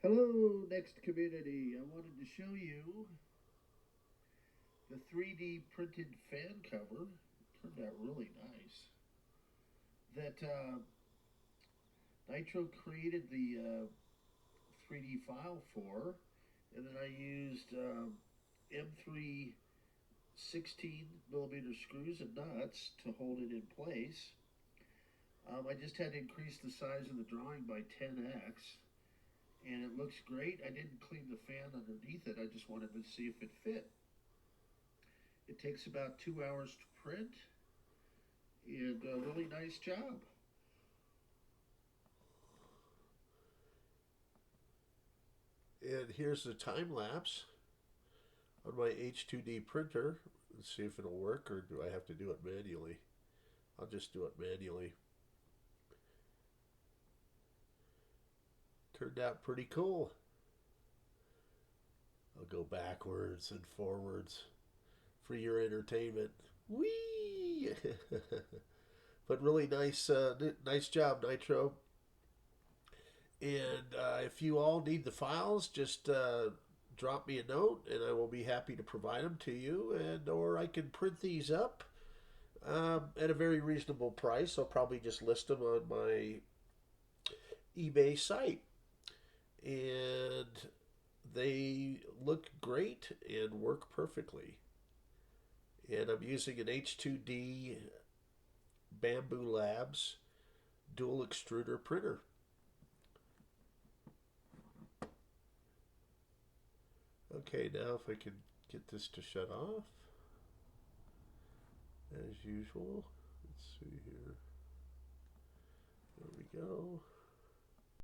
Hello, NeXT community. I wanted to show you the 3D printed fan cover. Turned out really nice. That NITRO created the 3D file for, and then I used M3 16mm screws and nuts to hold it in place. I just had to increase the size of the drawing by 10x, and it looks great. I didn't clean the fan underneath it. I just wanted to see if it fit. It takes about 2 hours to print, and a really nice job. And here's the time lapse on my H2D printer. Let's see if it'll work, or do I have to do it manually? I'll just do it manually. Turned out pretty cool. I'll go backwards and forwards for your entertainment. Whee! But really nice job, NITRO. And if you all need the files, just drop me a note, and I will be happy to provide them to you. And or I can print these up at a very reasonable price. I'll probably just list them on my eBay site, and they look great and work perfectly. And I'm using an H2D Bamboo Labs dual extruder printer. Okay, now if I can get this to shut off, as usual. Let's see here. There we go.